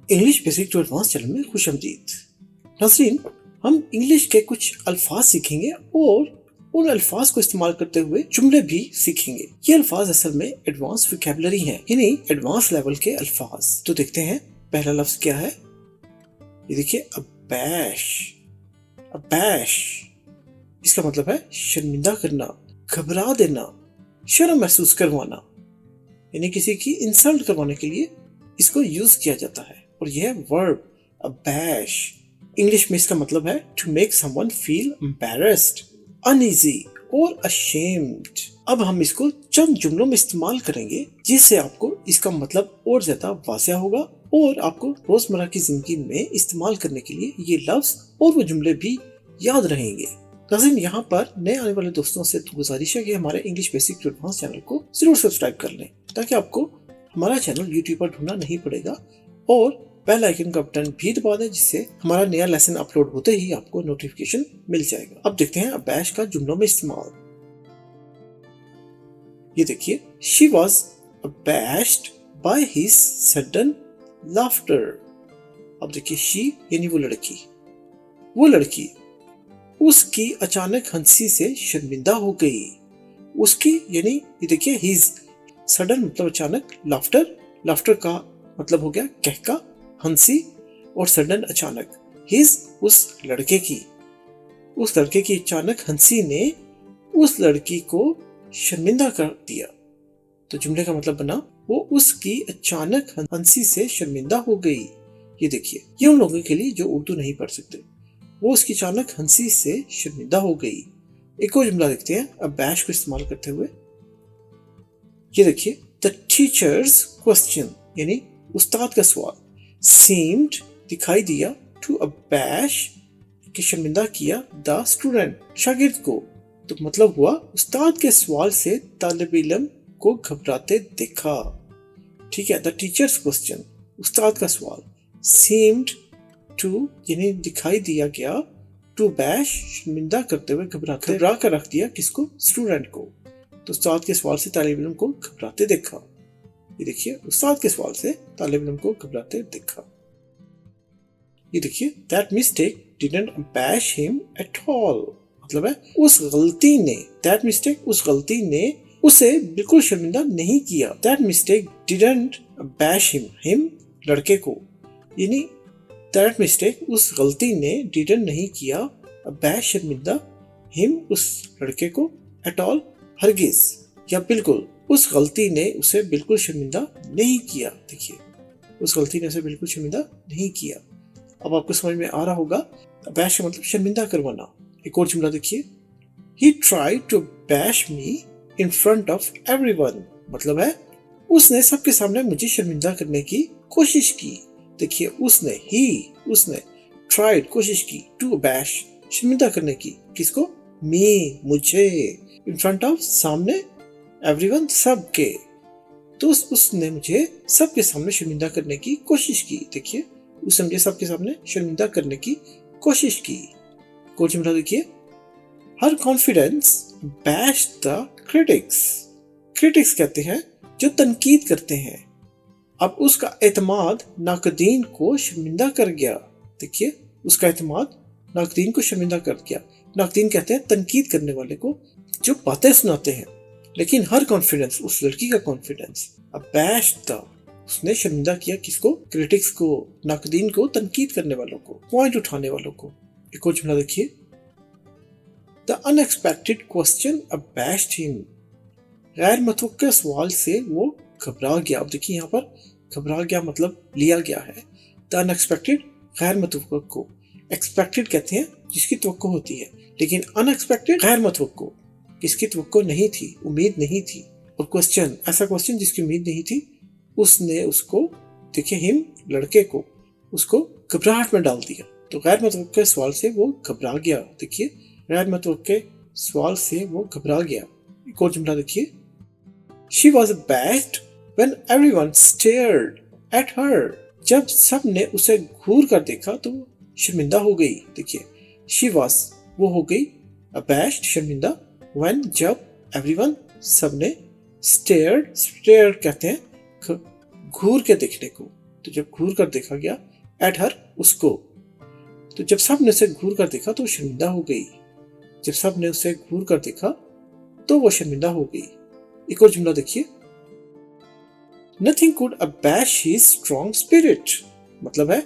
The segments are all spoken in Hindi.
English basic to advance channel में खुशामदीद। नाज़रीन, हम इंग्लिश के कुछ अल्फाज सीखेंगे और उन अल्फाज को इस्तेमाल करते हुए जुमले भी सीखेंगे। ये अल्फाज असल में एडवांस वोकैबुलरी हैं, यानी एडवांस लेवल के अल्फाज। तो देखते हैं पहला लफ्ज क्या है। ये देखिए, अबैश। अबैश इसका मतलब है शर्मिंदा करना, घबरा देना, शर्म महसूस करवाना, यानी किसी की इंसल्ट करवाने के लिए इसको यूज किया जाता है। और यह है वर्ब अबैश। इंग्लिश में इसका मतलब है to make someone feel embarrassed, uneasy और अशेम्ड। अब हम इसको चंद जुमलों में इस्तेमाल करेंगे जिससे आपको इसका मतलब और ज्यादा वाज़ेह होगा और आपको रोजमर्रा की जिंदगी में इस्तेमाल करने के लिए ये लफ्ज और वो जुमले भी याद रहेंगे। नाज़रीन, यहाँ पर नए आने वाले दोस्तों से गुजारिश है कि हमारे English basic to advance channel को जरूर सब्सक्राइब कर लें, ताकि आपको हमारा चैनल यूट्यूब पर ढूंढना नहीं पड़ेगा, और बेल आइकन का बटन भी दबा दें जिससे हमारा नया लेसन अपलोड होते ही आपको नोटिफिकेशन मिल जाएगा। अब देखते हैं अबैश का जुमलों में इस्तेमाल। ये देखिए, she was abashed by his sudden laughter। अब देखिए, शी यानी वो लड़की उसकी अचानक हंसी से शर्मिंदा हो गई। उसकी यानी ये देखिए, हिज सडन मतलब अचानक, लाफ्टर का मतलब हो गया कहका, हंसी, और सडन अचानक। हिज उस लड़के की अचानक हंसी ने उस लड़की को शर्मिंदा कर दिया। तो जुमले का मतलब बना वो उसकी अचानक हंसी से शर्मिंदा हो गई। ये देखिए, ये उन लोगों के लिए जो उर्दू नहीं पढ़ सकते, वो उसकी अचानक हंसी से शर्मिंदा हो गई। एक और जुमला देखते हैं अबैश को इस्तेमाल करते हुए। ये देखिए, द टीचर्स क्वेश्चन यानी उस्ताद का सवाल, सीम्ड दिखाई दिया, टू अबैश कि शर्मिंदा किया, द स्टूडेंट शागिर्द को। तो मतलब हुआ उस्ताद के सवाल से तालिब इल्म को घबराते देखा। ठीक है, द टीचर्स क्वेश्चन उस्ताद का सवाल, सीम्ड टू यानी दिखाई दिया गया, टू बैश शर्मिंदा करते हुए, घबरा कर रख दिया किसको, स्टूडेंट को। तो उस्ताद के सवाल से तालिब इल्म को घबराते देखा। ये देखिए, उस्ताद के सवाल से तालिब इल्म को घबराते देखा। ये देखिए, that mistake didn't abash him at all. मतलब है उस गलती ने उसे बिल्कुल शर्मिंदा नहीं किया। That mistake didn't abash him लड़के को, यानी दैट मिस्टेक उस गलती ने डिडंट नहीं किया, अबैश शर्मिंदा, हिम उस लड़के को, एट ऑल हरगिज या बिल्कुल, उस गलती ने उसे बिल्कुल शर्मिंदा नहीं किया। देखिए, उस गलती ने उसे बिल्कुल शर्मिंदा नहीं किया। अब आपको समझ में आ रहा होगा अबैश का मतलब शर्मिंदा करवाना। एक और जुमला देखिए, he tried to bash me in front of everyone। मतलब है उसने सबके सामने मुझे शर्मिंदा करने की कोशिश की। देखिए, उसने tried कोशिश की, to bash शर्मिंदा करने की, किसको, me मुझे, in front of सामने, everyone सबके। तो उसने मुझे सबके सामने शर्मिंदा करने की कोशिश की। देखिए, उसने मुझे सबके सामने शर्मिंदा करने की कोशिश की। कोई जुमला देखिए, हर कॉन्फिडेंस बैश द क्रिटिक्स कहते हैं जो तनकीद करते हैं। अब उसका एतमाद नाकदीन को शर्मिंदा कर गया। देखिए, उसका एतमाद नाकदीन को शर्मिंदा कर गया। नाकदीन कहते हैं तनकीद करने वाले को, जो बातें सुनाते हैं। लेकिन हर कॉन्फिडेंस, उस लड़की का कॉन्फिडेंस, अब बैश द उसने शर्मिंदा किया किसको, क्रिटिक्स को, नाकदीन को, तनकीद करने वालों को, पॉइंट उठाने वालों को। एक और जुमला देखिए, द अनएक्सपेक्टेड क्वेश्चन अबैश्ड हिम। गैर मुतवक्किल सवाल से वो घबरा गया। अब देखिए, यहाँ पर घबरा गया मतलब लिया गया है। द अनएक्सपेक्टेड गैर मुतवक्किल को, एक्सपेक्टेड कहते हैं जिसकी तवक्को होती है, लेकिन अनएक्सपेक्टेड गैर मुतवक्किल जिसकी तवक्को नहीं थी, उम्मीद नहीं थी। और क्वेश्चन ऐसा क्वेश्चन जिसकी उम्मीद नहीं थी, उसने उसको, देखिए, हिम लड़के को, उसको घबराहट में डाल दिया। तो गैर मुतवक्किल सवाल से वो घबरा गया। देखिए, गैर मुतवक्किल सवाल से वो घबरा गया। एक और जुमला देखिए, she was abashed when everyone stared at her। जब सब ने उसे घूर कर देखा तो शर्मिंदा हो गई। देखिए, शी वॉज वो हो गई, abashed शर्मिंदा, when जब, everyone सब ने, stared कहते हैं घूर के देखने को, तो जब घूर कर देखा गया, एट हर उसको, तो जब सब ने उसे घूर कर देखा तो वो शर्मिंदा हो गई। जब सब ने उसे घूर कर देखा तो वो शर्मिंदा हो गई। एक और जुमला देखिए, nothing could abash his strong spirit, मतलब है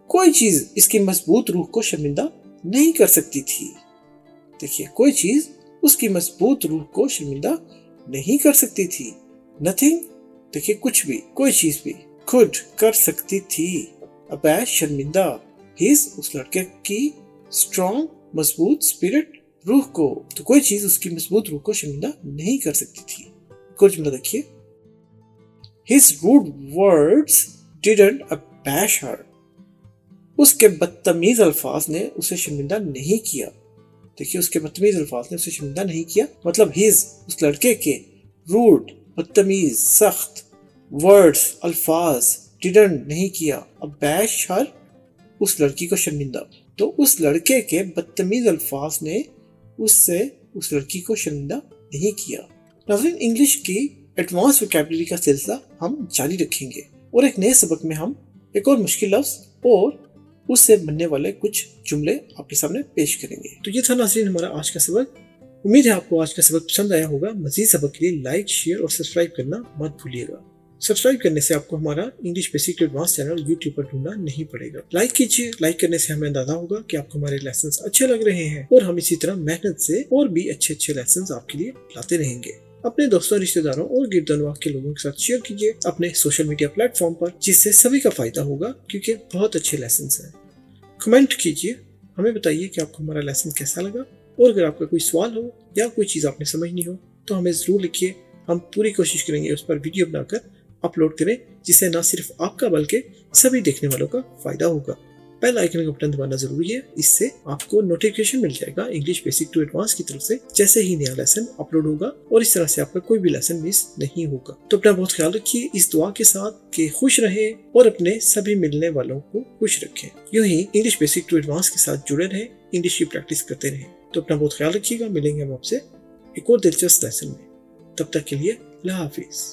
कोई चीज इसकी मजबूत रूह को शर्मिंदा नहीं कर सकती थी। देखिए, कोई चीज उसकी मजबूत रूह को शर्मिंदा नहीं कर सकती थी। नथिंग, देखिए कुछ भी, कोई चीज भी, खुद कर सकती थी, अबैश शर्मिंदा, हिज उस लड़के की, स्ट्रॉन्ग मजबूत, स्पिरिट रूह को, तो कोई चीज उसकी मजबूत रूह को शर्मिंदा नहीं कर सकती थी। एक और जुमला देखिए, हिज रूड वर्ड्स डिडंट अबैश हर, उसके बदतमीज अल्फाज ने उसे शर्मिंदा नहीं किया। देखिए, उसके बदतमीज अल्फाज ने उसे शर्मिंदा नहीं किया, मतलब हिज उस लड़के के, रूड बदतमीज सख्त, वर्ड्स अल्फाज, डिडंट नहीं किया, अबैश हर उस लड़की को शर्मिंदा, तो उस लड़के के बदतमीज अल्फाज ने उससे उस लड़की को शर्मिंदा नहीं किया। नाज़रीन, इंग्लिश की एडवांस वोकैबुलरी का सिलसिला हम जारी रखेंगे और एक नए सबक में हम एक और मुश्किल लफ्ज और उससे बनने वाले कुछ जुमले आपके सामने पेश करेंगे। तो ये था नाज़रीन हमारा आज का सबक। उम्मीद है आपको आज का सबक पसंद आया होगा। मजीद सबक के लिए लाइक, शेयर और सब्सक्राइब करना मत भूलिएगा। सब्सक्राइब करने से आपको हमारा English basic to advance channel YouTube पर ढूंढना नहीं पड़ेगा। लाइक कीजिए, लाइक करने से हमें अंदाजा होगा कि आपको हमारे लेसन्स अच्छे लग रहे हैं और हम इसी तरह मेहनत से और भी अच्छे लेसन्स आपके लिए लाते रहेंगे। अपने दोस्तों, रिश्तेदारों और गिरदनवाह के लोगों के साथ शेयर कीजिए अपने सोशल मीडिया प्लेटफॉर्म पर, जिससे सभी का फायदा होगा क्योंकि बहुत अच्छे लेसन्स हैं। कमेंट कीजिए, हमें बताइए कि आपको हमारा लेसन कैसा लगा, और अगर आपका कोई सवाल हो या कोई चीज़ आपने समझनी हो तो हमें ज़रूर लिखिए। हम पूरी कोशिश करेंगे उस पर वीडियो बनाकर अपलोड करें, जिससे न सिर्फ आपका बल्कि सभी देखने वालों का फायदा होगा। बेल आइकन का बटन दबाना जरूरी है, इससे आपको नोटिफिकेशन मिल जाएगा इंग्लिश बेसिक टू एडवांस की तरफ से जैसे ही नया लेसन अपलोड होगा, और इस तरह से आपका कोई भी लेसन मिस नहीं होगा। तो अपना बहुत ख्याल रखिए इस दुआ के साथ कि खुश रहें और अपने सभी मिलने वालों को खुश रखें। यूं ही इंग्लिश बेसिक टू एडवांस के साथ जुड़े रहें, इंग्लिश की प्रैक्टिस करते रहें। तो अपना बहुत ख्याल रखिएगा। मिलेंगे हम आपसे एक और दिलचस्प लेसन में। तब तक के लिए अल्लाह हाफिज।